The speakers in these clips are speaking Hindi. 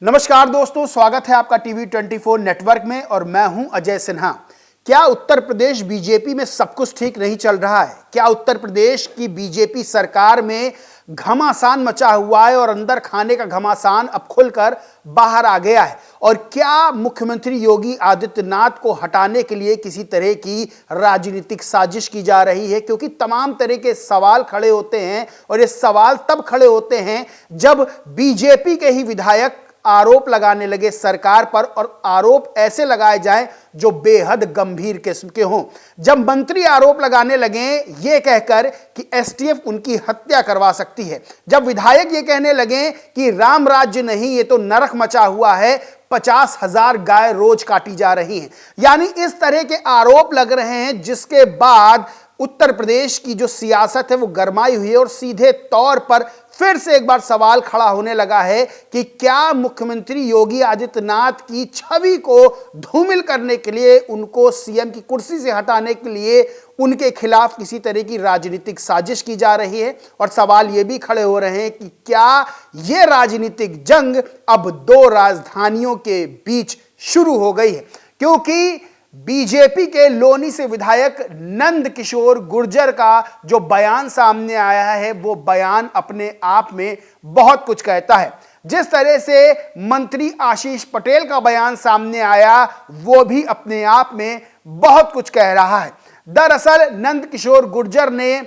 नमस्कार दोस्तों, स्वागत है आपका टीवी 24 नेटवर्क में और मैं हूं अजय सिन्हा। क्या उत्तर प्रदेश बीजेपी में सब कुछ ठीक नहीं चल रहा है? क्या उत्तर प्रदेश की बीजेपी सरकार में घमासान मचा हुआ है और अंदर खाने का घमासान अब खुलकर बाहर आ गया है? और क्या मुख्यमंत्री योगी आदित्यनाथ को हटाने के लिए किसी तरह की राजनीतिक साजिश की जा रही है? क्योंकि तमाम तरह के सवाल खड़े होते हैं और ये सवाल तब खड़े होते हैं जब बीजेपी के ही विधायक आरोप लगाने लगे सरकार पर, और आरोप ऐसे लगाए जाएं जो बेहद गंभीर किस्म के हों। जब मंत्री आरोप लगाने लगे ये कहकर कि एसटीएफ उनकी हत्या करवा सकती है, जब विधायक ये कहने लगे कि राम राज्य नहीं ये तो नरक मचा हुआ है, 50,000 गाय रोज काटी जा रही हैं, यानी इस तरह के आरोप लग रहे हैं जिसके बाद उत्तर प्रदेश की जो सियासत है वो गरमाई हुई है और सीधे तौर पर फिर से एक बार सवाल खड़ा होने लगा है कि क्या मुख्यमंत्री योगी आदित्यनाथ की छवि को धूमिल करने के लिए, उनको सीएम की कुर्सी से हटाने के लिए उनके खिलाफ किसी तरह की राजनीतिक साजिश की जा रही है। और सवाल ये भी खड़े हो रहे हैं कि क्या ये राजनीतिक जंग अब दो राजधानियों के बीच शुरू हो गई है? क्योंकि बीजेपी के लोनी से विधायक नंद किशोर गुर्जर का जो बयान सामने आया है वो बयान अपने आप में बहुत कुछ कहता है। जिस तरह से मंत्री आशीष पटेल का बयान सामने आया वो भी अपने आप में बहुत कुछ कह रहा है। दरअसल नंद किशोर गुर्जर ने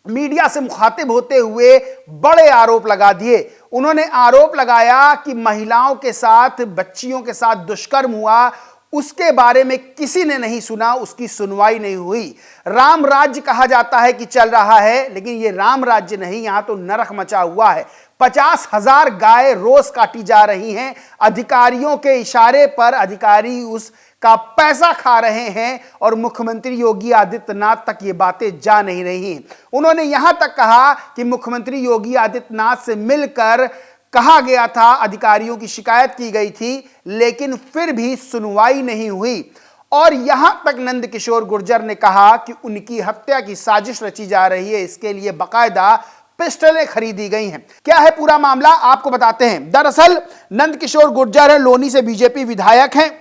मीडिया से मुखातिब होते हुए बड़े आरोप लगा दिए। उन्होंने आरोप लगाया कि महिलाओं के साथ, बच्चियों के साथ दुष्कर्म हुआ, उसके बारे में किसी ने नहीं सुना, उसकी सुनवाई नहीं हुई। राम राज्य कहा जाता है कि चल रहा है, लेकिन ये राम राज्य नहीं, यहां तो नरक मचा हुआ है। 50,000 गाय रोज काटी जा रही हैं। अधिकारियों के इशारे पर अधिकारी उसका पैसा खा रहे हैं और मुख्यमंत्री योगी आदित्यनाथ तक ये बातें जा नहीं रही हैं। उन्होंने यहां तक कहा कि मुख्यमंत्री योगी आदित्यनाथ से मिलकर कहा गया था, अधिकारियों की शिकायत की गई थी, लेकिन फिर भी सुनवाई नहीं हुई। और यहां तक नंद किशोर गुर्जर ने कहा कि उनकी हत्या की साजिश रची जा रही है, इसके लिए बकायदा पिस्टलें खरीदी गई हैं। क्या है पूरा मामला आपको बताते हैं। दरअसल नंद किशोर गुर्जर है, लोनी से बीजेपी विधायक हैं।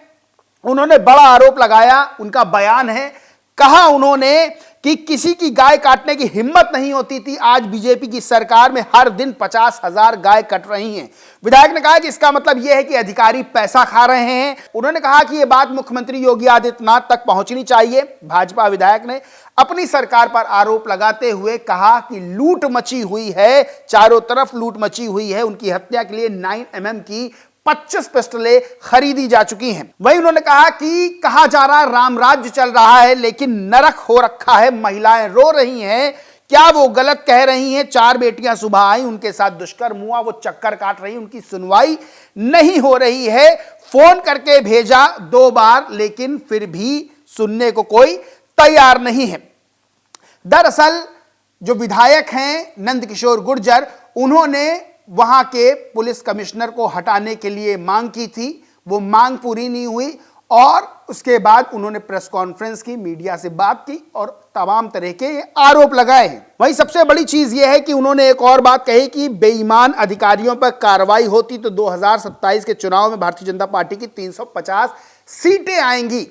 उन्होंने बड़ा आरोप लगाया, उनका बयान है, कहा उन्होंने कि किसी की गाय काटने की हिम्मत नहीं होती थी, आज बीजेपी की सरकार में हर दिन 50,000 गाय कट रही हैं। विधायक ने कहा कि इसका मतलब यह है कि अधिकारी पैसा खा रहे हैं। उन्होंने कहा कि यह बात मुख्यमंत्री योगी आदित्यनाथ तक पहुंचनी चाहिए। भाजपा विधायक ने अपनी सरकार पर आरोप लगाते हुए कहा कि लूट मची हुई है, चारों तरफ लूट मची हुई है। उनकी हत्या के लिए 9mm की 25 पिस्टलें खरीदी जा चुकी हैं। वहीं उन्होंने कहा कि कहा जा रहा राम राज्य चल रहा है, लेकिन नरक हो रखा है, महिलाएं रो रही हैं। क्या वो गलत कह रही हैं? 4 बेटियां सुबह आई, उनके साथ दुष्कर्म हुआ, वो चक्कर काट रही, उनकी सुनवाई नहीं हो रही है। फोन करके भेजा 2 बार, लेकिन फिर भी सुनने को कोई तैयार नहीं है। दरअसल जो विधायक हैं नंद किशोर गुर्जर, उन्होंने वहां के पुलिस कमिश्नर को हटाने के लिए मांग की थी, वो मांग पूरी नहीं हुई और उसके बाद उन्होंने प्रेस कॉन्फ्रेंस की, मीडिया से बात की और तमाम तरह के आरोप लगाए हैं। वहीं सबसे बड़ी चीज यह है कि उन्होंने एक और बात कही कि बेईमान अधिकारियों पर कार्रवाई होती तो 2027 के चुनाव में भारतीय जनता पार्टी की 350 सीटें आएंगी।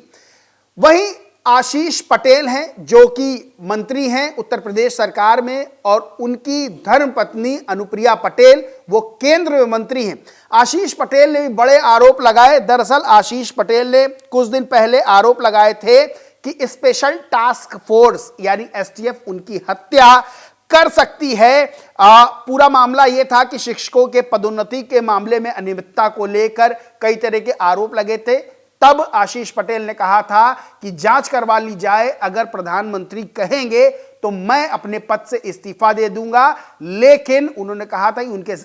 वहीं आशीष पटेल हैं जो कि मंत्री हैं उत्तर प्रदेश सरकार में, और उनकी धर्मपत्नी अनुप्रिया पटेल वो केंद्र में मंत्री हैं। आशीष पटेल ने भी बड़े आरोप लगाए। दरअसल आशीष पटेल ने कुछ दिन पहले आरोप लगाए थे कि स्पेशल टास्क फोर्स यानी एसटीएफ उनकी हत्या कर सकती है। पूरा मामला यह था कि शिक्षकों के पदोन्नति के मामले में अनियमितता को लेकर कई तरह के आरोप लगे थे। तब आशीष पटेल ने कहा था कि जांच करवा ली जाए, अगर प्रधानमंत्री कहेंगे तो मैं अपने पद से इस्तीफा दे दूंगा। लेकिन उन्होंने कहा था कि उनके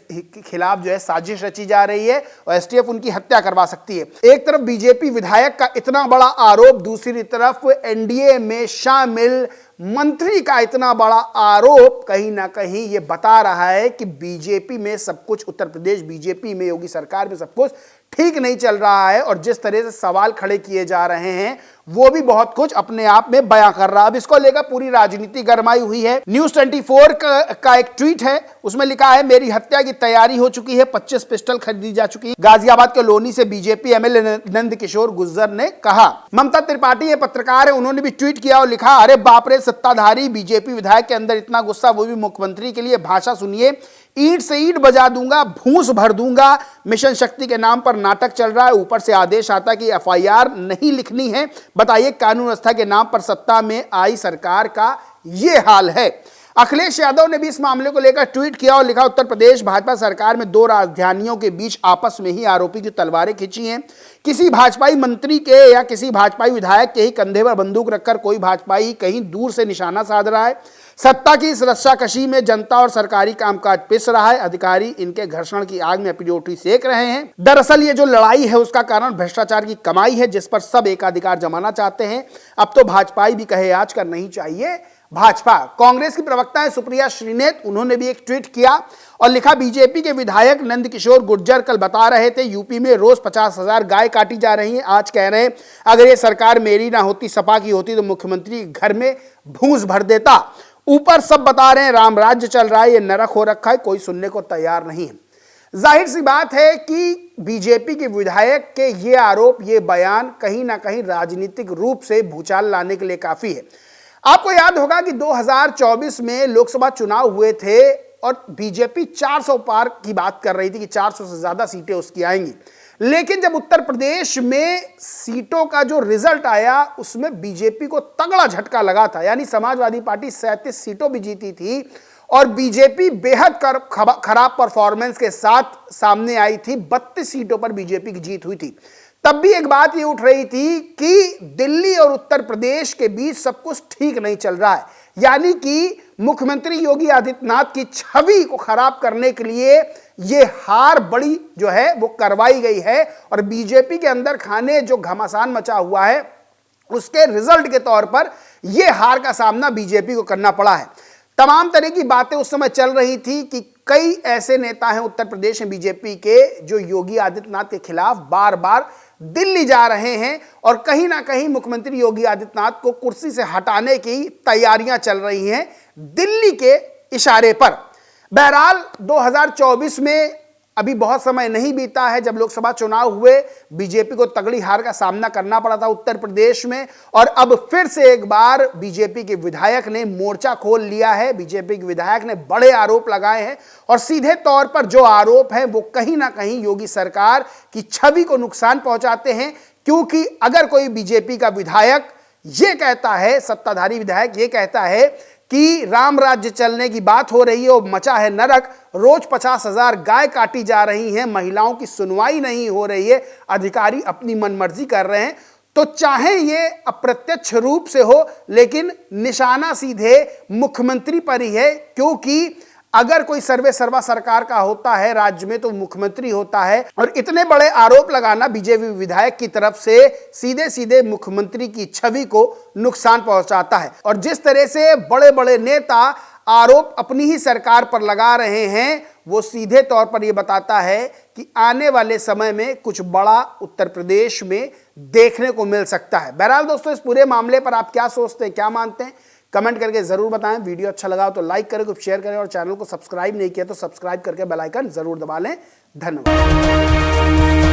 खिलाफ जो है साजिश रची जा रही है और एसटीएफ उनकी हत्या करवा सकती है। एक तरफ बीजेपी विधायक का इतना बड़ा आरोप, दूसरी तरफ एनडीए में शामिल मंत्री का इतना बड़ा आरोप कहीं ना कहीं ये बता रहा है कि बीजेपी में सब कुछ, उत्तर प्रदेश बीजेपी में, योगी सरकार में सब कुछ ठीक नहीं चल रहा है। और जिस तरह से सवाल खड़े किए जा रहे हैं वो भी बहुत कुछ अपने आप में बयां कर रहा है। अब इसको लेकर पूरी राजनीति गरमाई हुई है। न्यूज 24 का एक ट्वीट है, उसमें लिखा है, मेरी हत्या की तैयारी हो चुकी है, 25 पिस्टल खरीदी जा चुकी है। गाजियाबाद के लोनी से बीजेपी एमएलए नंदकिशोर गुर्जर ने कहा। ममता त्रिपाठी ये पत्रकार है, उन्होंने भी ट्वीट किया और लिखा, अरे बाप रे, सत्ताधारी बीजेपी विधायक के अंदर इतना गुस्सा, वो भी मुख्यमंत्री के लिए। भाषा सुनिए, ईंट से ईंट बजा दूंगा, भूस भर दूंगा। मिशन शक्ति के नाम पर नाटक चल रहा है, ऊपर से आदेश आता कि एफआईआर नहीं लिखनी है। बताइए, कानून व्यवस्था के नाम पर सत्ता में आई सरकार का ये हाल है। अखिलेश यादव ने भी इस मामले को लेकर ट्वीट किया और लिखा, उत्तर प्रदेश भाजपा सरकार में दो राजधानियों के बीच आपस में ही आरोपी की तलवारें खींची हैं। किसी भाजपाई मंत्री के या किसी भाजपाई विधायक के ही कंधे पर बंदूक रखकर कोई भाजपाई कहीं दूर से निशाना साध रहा है। सत्ता की इस रस्साकशी में जनता और सरकारी कामकाज पिस रहा है। अधिकारी इनके घर्षण की आग में अपनी रोटी सेक रहे हैं। दरअसल ये जो लड़ाई है उसका कारण भ्रष्टाचार की कमाई है, जिस पर सब एकाधिकार जमाना चाहते हैं। अब तो भाजपाई भी कहे आज कर नहीं चाहिए भाजपा। कांग्रेस की प्रवक्ता है सुप्रिया श्रीनेत, उन्होंने भी एक ट्वीट किया और लिखा, बीजेपी के विधायक नंदकिशोर गुर्जर कल बता रहे थे यूपी में रोज 50,000 गाय काटी जा रही हैं। आज कह रहे हैं अगर ये सरकार मेरी ना होती, सपा की होती, तो मुख्यमंत्री घर में भूस भर देता। ऊपर सब बता रहे हैं राम राज्य चल रहा है, ये नरक हो रखा है, कोई सुनने को तैयार नहीं है। जाहिर सी बात है कि बीजेपी के विधायक के ये आरोप, ये बयान कहीं ना कहीं राजनीतिक रूप से भूचाल लाने के लिए काफी है। आपको याद होगा कि 2024 में लोकसभा चुनाव हुए थे और बीजेपी 400 पार की बात कर रही थी कि 400 से ज्यादा सीटें उसकी आएंगी। लेकिन जब उत्तर प्रदेश में सीटों का जो रिजल्ट आया उसमें बीजेपी को तगड़ा झटका लगा था। यानी समाजवादी पार्टी 37 सीटों भी जीती थी और बीजेपी बेहद खराब परफॉर्मेंस के साथ सामने आई थी। 32 सीटों पर बीजेपी की जीत हुई थी। तब भी एक बात ये उठ रही थी कि दिल्ली और उत्तर प्रदेश के बीच सब कुछ ठीक नहीं चल रहा है। यानी कि मुख्यमंत्री योगी आदित्यनाथ की छवि को खराब करने के लिए ये हार बड़ी जो है वो करवाई गई है और बीजेपी के अंदर खाने जो घमासान मचा हुआ है उसके रिजल्ट के तौर पर यह हार का सामना बीजेपी को करना पड़ा है। तमाम तरह की बातें उस समय चल रही थी कि कई ऐसे नेता हैं उत्तर प्रदेश में बीजेपी के जो योगी आदित्यनाथ के खिलाफ बार बार दिल्ली जा रहे हैं और कहीं ना कहीं मुख्यमंत्री योगी आदित्यनाथ को कुर्सी से हटाने की तैयारियां चल रही हैं दिल्ली के इशारे पर। बहरहाल 2024 में अभी बहुत समय नहीं बीता है जब लोकसभा चुनाव हुए, बीजेपी को तगड़ी हार का सामना करना पड़ा था उत्तर प्रदेश में और अब फिर से एक बार बीजेपी के विधायक ने मोर्चा खोल लिया है। बीजेपी के विधायक ने बड़े आरोप लगाए हैं और सीधे तौर पर जो आरोप है वो कहीं ना कहीं योगी सरकार की छवि को नुकसान पहुंचाते हैं। क्योंकि अगर कोई बीजेपी का विधायक ये कहता है, सत्ताधारी विधायक ये कहता है कि राम राज्य चलने की बात हो रही है और मचा है नरक, रोज 50,000 गाय काटी जा रही हैं, महिलाओं की सुनवाई नहीं हो रही है, अधिकारी अपनी मनमर्जी कर रहे हैं, तो चाहे ये अप्रत्यक्ष रूप से हो लेकिन निशाना सीधे मुख्यमंत्री पर ही है। क्योंकि अगर कोई सर्वे सर्वा सरकार का होता है राज्य में तो मुख्यमंत्री होता है और इतने बड़े आरोप लगाना बीजेपी विधायक की तरफ से सीधे सीधे मुख्यमंत्री की छवि को नुकसान पहुंचाता है। और जिस तरह से बड़े बड़े नेता आरोप अपनी ही सरकार पर लगा रहे हैं वो सीधे तौर पर यह बताता है कि आने वाले समय में कुछ बड़ा उत्तर प्रदेश में देखने को मिल सकता है। बहरहाल दोस्तों, इस पूरे मामले पर आप क्या सोचते हैं, क्या मानते हैं, कमेंट करके जरूर बताएं। वीडियो अच्छा लगा तो लाइक करें, कुछ शेयर करें और चैनल को सब्सक्राइब नहीं किया तो सब्सक्राइब करके बेल आइकन जरूर दबा लें। धन्यवाद।